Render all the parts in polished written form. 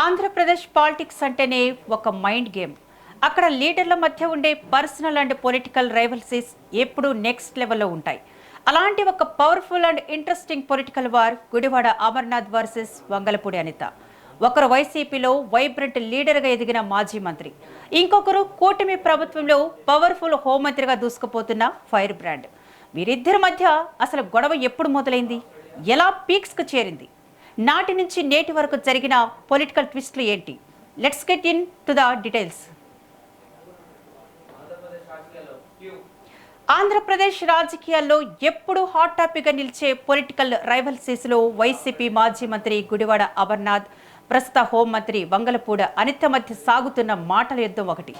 Andhra Pradesh politics అంటేనే ఒక mind game. అక్కడ లీడర్ల మధ్య ఉండే పర్సనల్ అండ్ పొలిటికల్ రైవల్సీస్ ఎప్పుడూ నెక్స్ట్ లెవెల్లో ఉంటాయి. అలాంటి ఒక powerful and interesting political war Gudivada Amarnath versus Vangalapudi Anitha. ఒకరు వైసీపీలో వైబ్రెంట్ లీడర్గా ఎదిగిన మాజీ మంత్రి, ఇంకొకరు కూటమి ప్రభుత్వంలో పవర్ఫుల్ హోంమంత్రిగా దూసుకుపోతున్న ఫైర్ బ్రాండ్. వీరిద్దరి మధ్య అసలు గొడవ ఎప్పుడు మొదలైంది, ఎలా పీక్స్కు చేరింది, నాటి నుంచి నేటి వరకు జరిగిన పొలిటికల్ ట్విస్ట్లు ఏంటి? Let's get in to the details. Andhra Pradesh రాజకీయాల్లో ఎప్పుడు హాట్ టాపిక్గా నిలిచే పొలిటికల్ రైవల్సీస్లో వైసీపీ మాజీ మంత్రి గుడివాడ అమర్నాథ్, ప్రస్తుత హోంమంత్రి వంగలపూడి అనిత మధ్య సాగుతున్న మాటల యుద్ధం ఒకటి.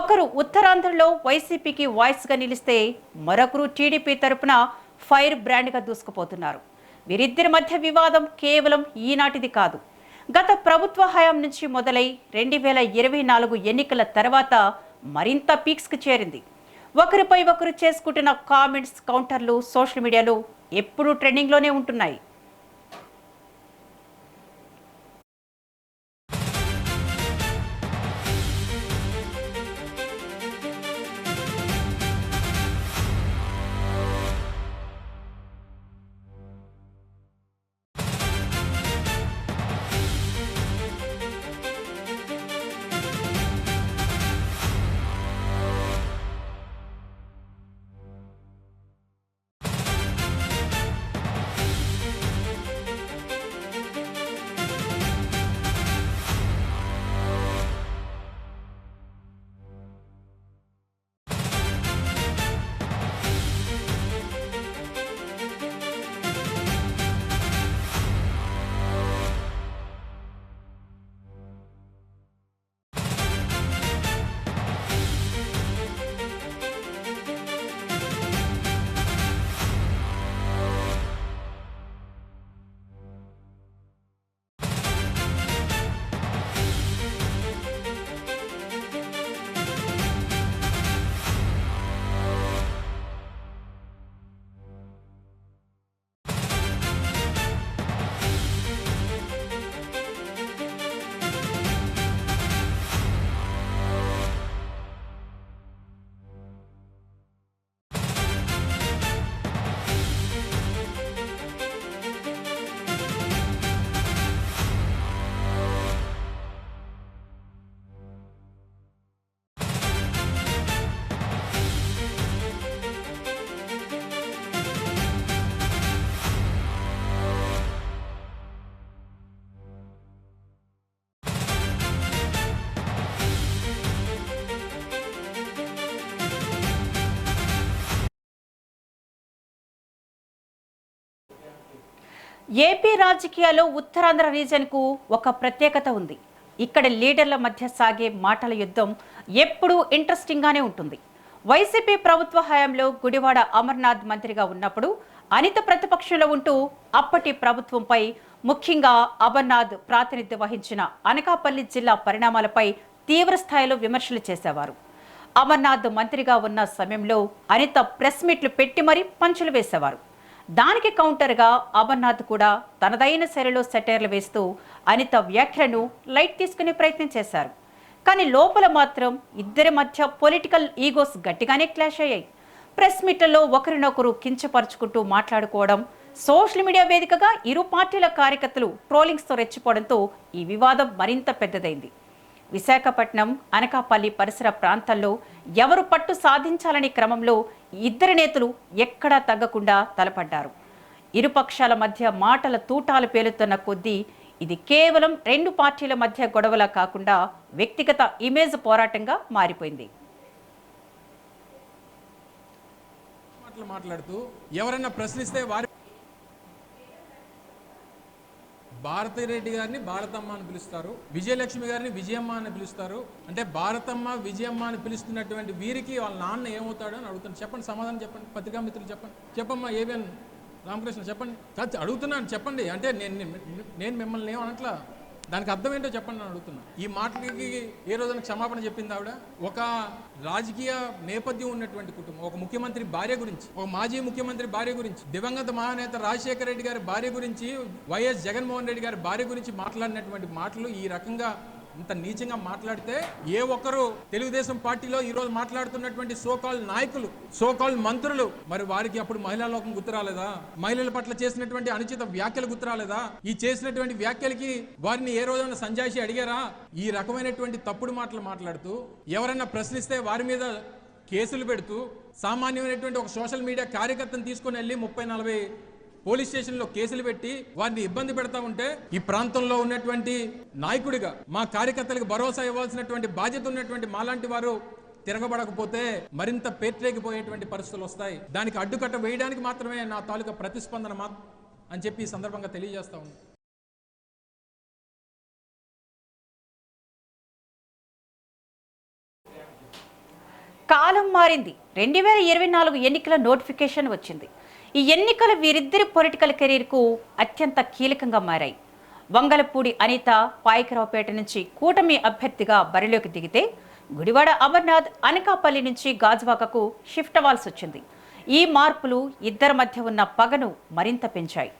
ఒకరు ఉత్తరాంధ్రలో వైసీపీకి వాయిస్గా నిలిస్తే మరొకరు టీడీపీ తరపున ఫైర్ బ్రాండ్గా దూసుకుపోతున్నారు. వీరిద్దరి మధ్య వివాదం కేవలం ఈనాటిది కాదు. గత ప్రభుత్వ హయాం నుంచి మొదలై 2024 ఎన్నికల తర్వాత మరింత పీక్స్కి చేరింది. ఒకరిపై ఒకరు చేసుకుంటున్న కామెంట్స్, కౌంటర్లు సోషల్ మీడియాలో ఎప్పుడూ ట్రెండింగ్లోనే ఉంటున్నాయి. ఏపీ రాజకీయాల్లో ఉత్తరాంధ్ర రీజన్కు ఒక ప్రత్యేకత ఉంది. ఇక్కడ లీడర్ల మధ్య సాగే మాటల యుద్ధం ఎప్పుడూ ఇంట్రెస్టింగ్గానే ఉంటుంది. వైసీపీ ప్రభుత్వ హయాంలో గుడివాడ అమర్నాథ్ మంత్రిగా ఉన్నప్పుడు అనిత ప్రతిపక్షంలో ఉంటూ అప్పటి ప్రభుత్వంపై, ముఖ్యంగా అమర్నాథ్ ప్రాతినిధ్యం వహించిన అనకాపల్లి జిల్లా పరిణామాలపై తీవ్ర స్థాయిలో విమర్శలు చేసేవారు. అమర్నాథ్ మంత్రిగా ఉన్న సమయంలో అనిత ప్రెస్ మీట్లు పెట్టి మరీ పంచులు వేసేవారు. దానికి కౌంటర్గా అమర్నాథ్ కూడా తనదైన శైలిలో సెటైర్లు వేస్తూ అనిత వ్యాఖ్యలను లైట్ తీసుకునే ప్రయత్నం చేశారు. కానీ లోపల మాత్రం ఇద్దరి మధ్య పొలిటికల్ ఈగోస్ గట్టిగానే క్లాష్ అయ్యాయి. ప్రెస్ మీట్లలో ఒకరినొకరు కించపరుచుకుంటూ మాట్లాడుకోవడం, సోషల్ మీడియా వేదికగా ఇరు పార్టీల కార్యకర్తలు ట్రోలింగ్స్తో రెచ్చిపోవడంతో ఈ వివాదం మరింత పెద్దదైంది. విశాఖపట్నం, అనకాపల్లి పరిసర ప్రాంతాల్లో ఎవరు పట్టు సాధించాలని క్రమంలో ఇద్దరు నేతలు ఎక్కడా తగ్గకుండా తలపడ్డారు. ఇరుపక్షాల మధ్య మాటల తూటాలు పేలుతున్న కొద్దీ ఇది కేవలం రెండు పార్టీల మధ్య గొడవలా కాకుండా వ్యక్తిగత ఇమేజ్ పోరాటంగా మారిపోయింది. మాట్లాడుతూ ఎవరైనా ప్రశ్నిస్తే వారి భారతిరెడ్డి గారిని భారతమ్మ అని పిలుస్తారు, విజయలక్ష్మి గారిని విజయమ్మ అని పిలుస్తారు. అంటే భారతమ్మ, విజయమ్మ అని పిలుస్తున్నటువంటి వీరికి వాళ్ళ నాన్న ఏమవుతాడు అని అడుగుతాను. చెప్పండి, సమాధానం చెప్పండి. పత్రికా మిత్రులు చెప్పండి. చెప్పమ్మా ఏవిఎన్ రామకృష్ణ చెప్పండి. అడుగుతున్నాను చెప్పండి. అంటే నేను మిమ్మల్ని ఏమనట్లా, దానికి అర్థం ఏంటో చెప్పండి అని అడుగుతున్నా. ఈ మాటలకి ఏ రోజున క్షమాపణ చెప్పింది ఆవిడ? ఒక రాజకీయ నేపథ్యం ఉన్నటువంటి కుటుంబం, ఒక ముఖ్యమంత్రి భార్య గురించి, ఒక మాజీ ముఖ్యమంత్రి భార్య గురించి, దివంగత మహానేత రాజశేఖర రెడ్డి గారి భార్య గురించి, వైఎస్ జగన్మోహన్ రెడ్డి గారి భార్య గురించి మాట్లాడినటువంటి మాటలు ఈ రకంగా ఇంత నీచంగా మాట్లాడితే ఏ ఒక్కరు తెలుగుదేశం పార్టీలో ఈ రోజు మాట్లాడుతున్నటువంటి సోకాల్ నాయకులు, సోకాల్ మంత్రులు, మరి వారికి అప్పుడు మహిళా లోకం గుర్తురాలేదా? మహిళల పట్ల చేసినటువంటి అనుచిత వ్యాఖ్యలు గుర్తురాలేదా? ఈ చేసినటువంటి వ్యాఖ్యలకి వారిని ఏ రోజైనా సంజాయిషి అడిగారా? ఈ రకమైనటువంటి తప్పుడు మాటలు మాట్లాడుతూ ఎవరైనా ప్రశ్నిస్తే వారి మీద కేసులు పెడుతూ సామాన్యమైనటువంటి ఒక సోషల్ మీడియా కార్యకర్తను తీసుకుని వెళ్ళి 30-40 పోలీస్ స్టేషన్లో కేసులు పెట్టి వారిని ఇబ్బంది పెడతా ఉంటే ఈ ప్రాంతంలో ఉన్నటువంటి నాయకుడిగా మా కార్యకర్తలకు భరోసా ఇవ్వాల్సినటువంటి బాధ్యత ఉన్నటువంటి మాలాంటి వారు తిరగబడకపోతే మరింత పేట్రేగిపోయేటువంటి పరిస్థితులు వస్తాయి. దానికి అడ్డుకట్ట వేయడానికి మాత్రమే నా తాలూకా ప్రతిస్పందన అని చెప్పి ఈ సందర్భంగా తెలియజేస్తా ఉంది. కాలం మారింది. 2024 ఎన్నికల నోటిఫికేషన్ వచ్చింది. ఈ ఎన్నికలు వీరిద్దరి పొలిటికల్ కెరీర్కు అత్యంత కీలకంగా మారాయి. వంగలపూడి అనిత పాయకరావుపేట నుంచి కూటమి అభ్యర్థిగా బరిలోకి దిగితే, గుడివాడ అమర్నాథ్ అనకాపల్లి నుంచి గాజువాకకు షిఫ్ట్ అవ్వాల్సి వచ్చింది. ఈ మార్పులు ఇద్దరి మధ్య ఉన్న పగను మరింత పెంచాయి.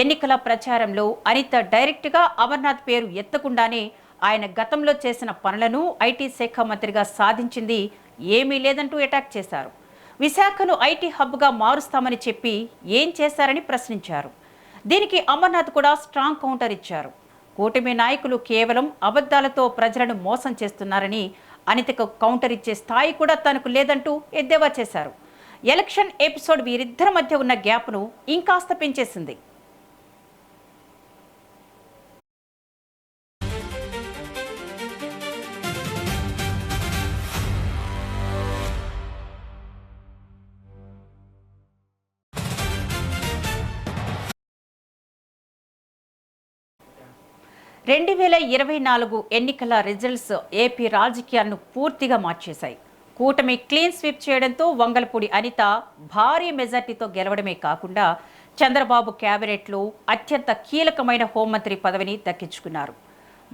ఎన్నికల ప్రచారంలో అనిత డైరెక్ట్గా అమర్నాథ్ పేరు ఎత్తకుండానే ఆయన గతంలో చేసిన పనులను ఐటీ శాఖ మంత్రిగా సాధించింది ఏమీ లేదంటూ అటాక్ చేశారు. విశాఖను ఐటీ హబ్గా మారుస్తామని చెప్పి ఏం చేశారని ప్రశ్నించారు. దీనికి అమర్నాథ్ కూడా స్ట్రాంగ్ కౌంటర్ ఇచ్చారు. కూటమి నాయకులు కేవలం అబద్ధాలతో ప్రజలను మోసం చేస్తున్నారని, అనితకు కౌంటర్ ఇచ్చే స్థాయి కూడా తనకు లేదంటూ ఎద్దేవా చేశారు. ఎలక్షన్ ఎపిసోడ్ వీరిద్దరి మధ్య ఉన్న గ్యాప్ను ఇంకాస్త పెంచేసింది. రెండు 2024 ఎన్నికల రిజల్ట్స్ ఏపీ రాజకీయాలను పూర్తిగా మార్చేశాయి. కూటమి క్లీన్ స్వీప్ చేయడంతో వంగలపూడి అనిత భారీ మెజార్టీతో గెలవడమే కాకుండా చంద్రబాబు క్యాబినెట్లో అత్యంత కీలకమైన హోంమంత్రి పదవిని దక్కించుకున్నారు.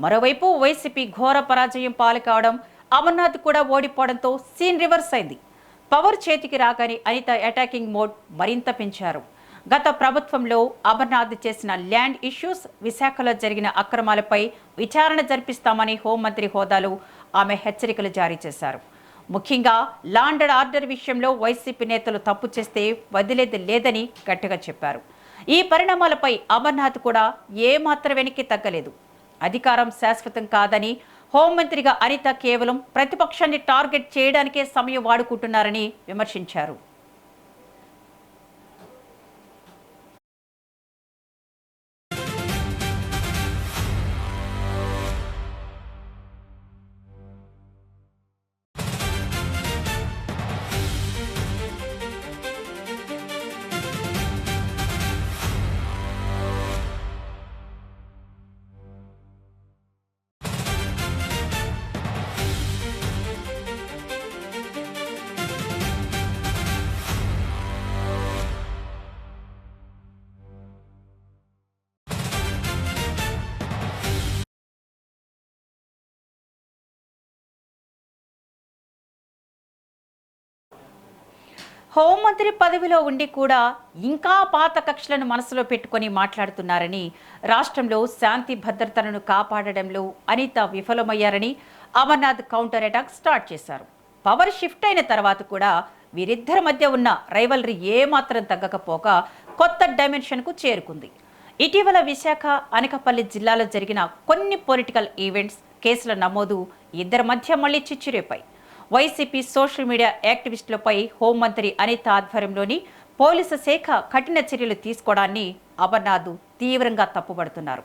మరోవైపు వైసీపీ ఘోర పరాజయం పాలు కావడం, అమర్నాథ్ కూడా ఓడిపోవడంతో సీన్ రివర్స్ అయింది. పవర్ చేతికి రాగానే అనిత అటాకింగ్ మోడ్ మరింత పెంచారు. గత ప్రభుత్వంలో అమర్నాథ్ చేసిన ల్యాండ్ ఇష్యూస్, విశాఖలో జరిగిన అక్రమాలపై విచారణ జరిపిస్తామని హోంమంత్రి హోదాలో ఆమె హెచ్చరికలు జారీ చేశారు. ముఖ్యంగా లాండ్ అండ్ ఆర్డర్ విషయంలో వైసీపీ నేతలు తప్పు చేస్తే వదిలేది లేదని గట్టిగా చెప్పారు. ఈ పరిణామాలపై అమర్నాథ్ కూడా ఏమాత్రం వెనక్కి తగ్గలేదు. అధికారం శాశ్వతం కాదని, హోంమంత్రిగా అనిత కేవలం ప్రతిపక్షాన్ని టార్గెట్ చేయడానికే సమయం వాడుకుంటున్నారని విమర్శించారు. హోంమంత్రి పదవిలో ఉండి కూడా ఇంకా పాత కక్షలను మనసులో పెట్టుకొని మాట్లాడుతున్నారని, రాష్ట్రంలో శాంతి భద్రతలను కాపాడడంలో అనిత విఫలమయ్యారని అమర్నాథ్ కౌంటర్ అటాక్ స్టార్ట్ చేశారు. పవర్ షిఫ్ట్ అయిన తర్వాత కూడా వీరిద్దరి మధ్య ఉన్న రైవల్రీ ఏమాత్రం తగ్గకపోగా కొత్త డైమెన్షన్కు చేరుకుంది. ఇటీవల విశాఖ, అనకాపల్లి జిల్లాలో జరిగిన కొన్ని పొలిటికల్ ఈవెంట్స్, కేసుల నమోదు ఇద్దరి మధ్య మళ్లీ చిచ్చురేపాయి. వైసీపీ సోషల్ మీడియా యాక్టివిస్టులపై హోంమంత్రి అనిత ఆధ్వర్యంలోని పోలీసు శాఖ కఠిన చర్యలు తీసుకోవడాన్ని అమర్నాథ్ తీవ్రంగా తప్పుపడుతున్నారు.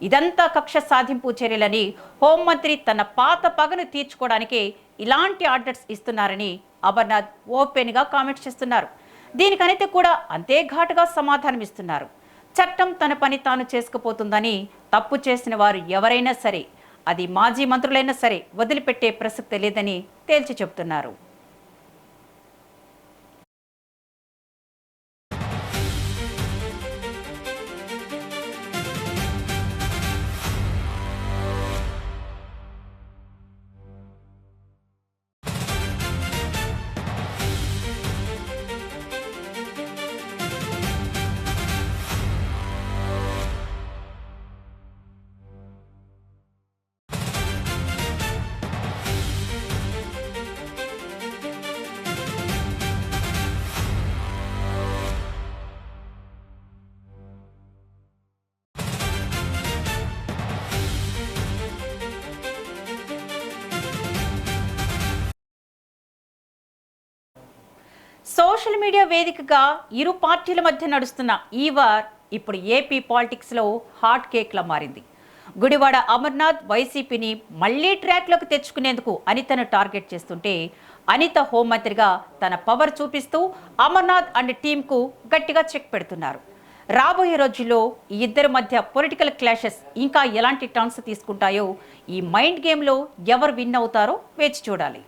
ఇదంతా కక్ష సాధింపు చర్యలని, హోంమంత్రి తన పాత పగను తీర్చుకోవడానికే ఇలాంటి ఆర్డర్స్ ఇస్తున్నారని అమర్నాథ్ ఓపెన్గా కామెంట్స్ చేస్తున్నారు. దీనికి అనిత కూడా అంతే ఘాటుగా సమాధానమిస్తున్నారు. చట్టం తన పని తాను చేసుకుపోతుందని, తప్పు చేసిన వారు ఎవరైనా సరే, అది మాజీ మంత్రులైనా సరే, వదిలిపెట్టే ప్రసక్తి లేదని తేల్చి చెబుతున్నారు. సోషల్ మీడియా వేదికగా ఇరు పార్టీల మధ్య నడుస్తున్న ఈ వార్ ఇప్పుడు ఏపీ పాలిటిక్స్లో హాట్ కేక్లా మారింది. గుడివాడ అమర్నాథ్ వైసీపీని మళ్లీ ట్రాక్లోకి తెచ్చుకునేందుకు అనితను టార్గెట్ చేస్తుంటే, అనిత హోంమంత్రిగా తన పవర్ చూపిస్తూ అమర్నాథ్ అండ్ టీంకు గట్టిగా చెక్ పెడుతున్నారు. రాబోయే రోజుల్లో ఈ ఇద్దరి మధ్య పొలిటికల్ క్లాషెస్ ఇంకా ఎలాంటి టర్న్స్ తీసుకుంటాయో, ఈ మైండ్ గేమ్లో ఎవరు విన్ అవుతారో వేచి చూడాలి.